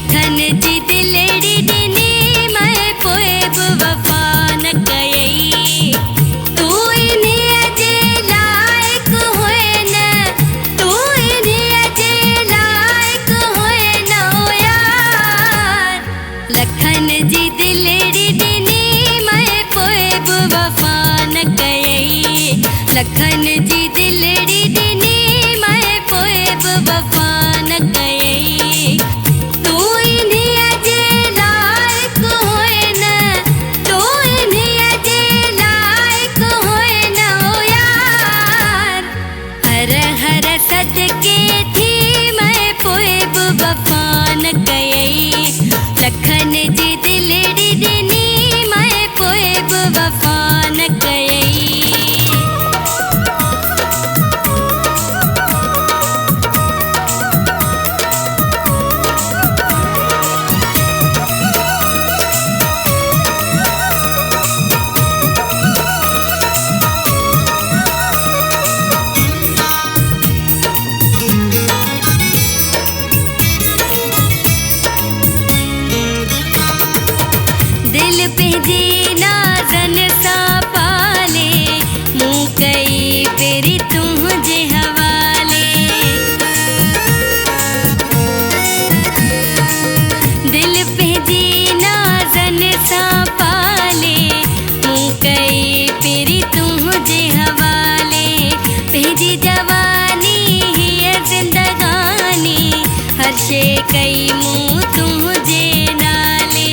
लखन जी दिलड़ी दिनी मैं पोएब वफा न कयई। तू इन्हीं अजे लायक होए न, तू इन्हीं अजे लायक होए न ओ यार। लखन जी दिलड़ी दिनी मैं पोएब वफा न कयई। लखन जी दिलड़ी दिनी मैं पोएब वफा न कयई। तू इन्हीं अजे लायक होए न, तू इन्हीं अजे लायक होए न ओ यार। हर हर सदके थी मैं पोएब वफा न कयई। लखन जी दिलड़ी दिनी मैं पोएब वफा न कयई। दिल पे जीना जन सा पाले, मुँह कई तेरी तुझे हवाले। दिल पे जीना जन सा पाले, मुँह कई तेरी तुझे हवाले। भेजी जवानी है जिंदगानी, हर शे कई मुँह तुझे नाले।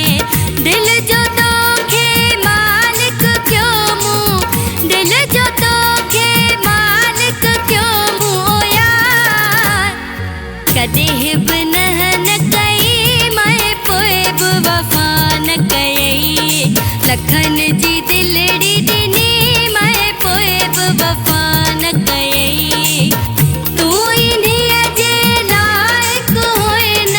दिल जो तोखे मालिक क्यों मुँह, दिल जो तोखे मालिक क्यों मुँह ओ यार। कदेह बिनह न कई मैं पोएब वफा न कयई। लखन जी दिलड़ी दिनी मैं पोएब वफा न कयई। तू इन्हीं अजे लायक होए न,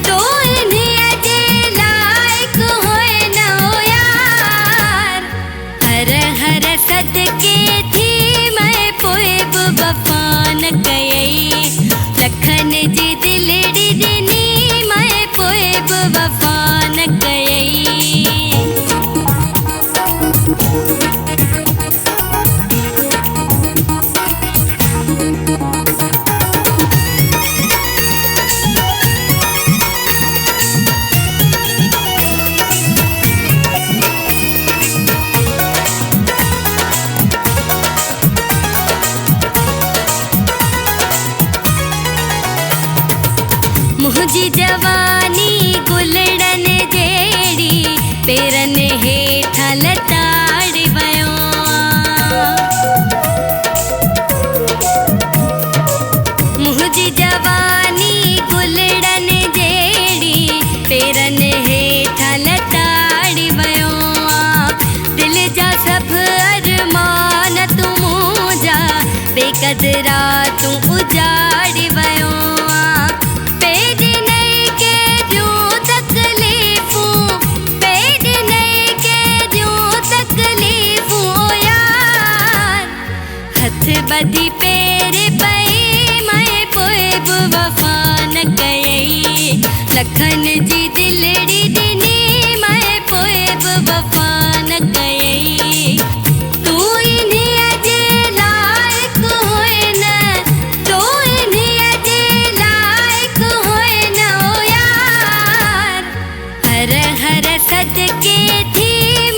तू इन्हीं अजे लायक होए न ओ यार। हर हर सदके थी मैं पोएब वफा न कयई। लखन जी दिलड़ी दिनी मैं पोएब वफा न कयई। मुझी जवानी गुलड़न जेड़ी, पेरन हेठा लताड़ वयो। मुझी जवानी गुलड़न जेड़ी, पेरन हेठा लताड़ वयो। दिल जा सब अरमान तू मुझा, बेकदरा तू उजाड़ वयो। बदी पेर पई मैं पोएब वफा न कयई। लखन जी दिलड़ी दिनी मैं पोएब वफा न कयई। तू इन्हीं अजे लायक होए न, तू इन्हीं अजे लायक होए न ओ यार। हर हर सदके थी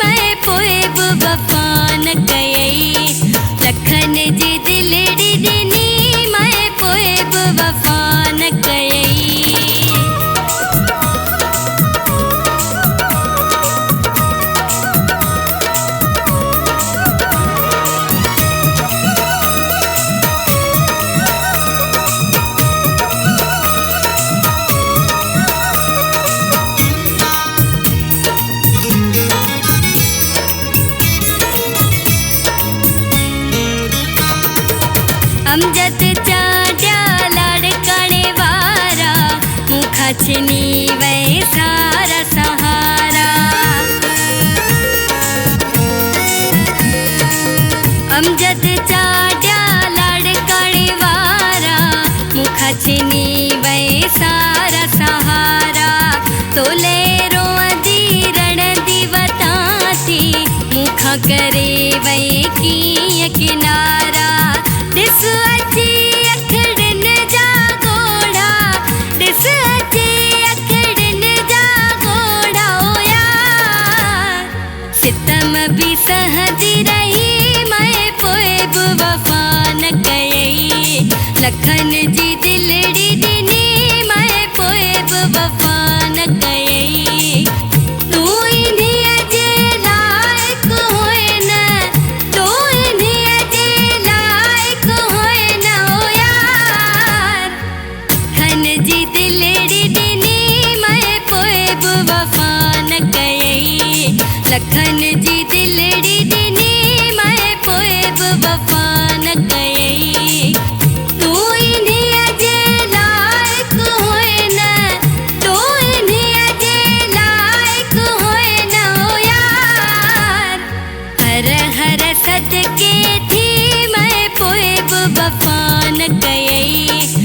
मैं पोएब वफा न कयई। लखन जी दिलड़ी दिनी मैं पोएब वफा न कयई। अमजद चाड्या लाड़कणे वारा, मुखा छिनी वै सारा सहारा। अमजद चाड्या लाड़कणे वारा, मुखा छिनी वै सारा सहारा। करे वही की किनारा दिस अची अखड़न जा घोड़ा दिस अची अखड़न जा घोड़ा ओ यार सितम भी सहदी रही मैं पोए बि वफ़ा न कयई लखन जी दिलड़ी ॾिनी मैं पोए बि वफ़ा न कयई तू इन्हीअ जे लाइक़ हुए न तू इन्हीअ जे लाइक़ हुए न ओ यार खन जी दिलड़ी ॾिनी मैं पोए बि वफ़ा न कयई लखन जी दिलड़ी ॾिनी मैं पोए बि वफ़ा न कयई तू इन्हीअ जे लाइक़ हुए न तू इन्हीअ जे लाइक़ हुए न ओ यार हर हर सदके थी मैं पोए बि वफ़ा न कयई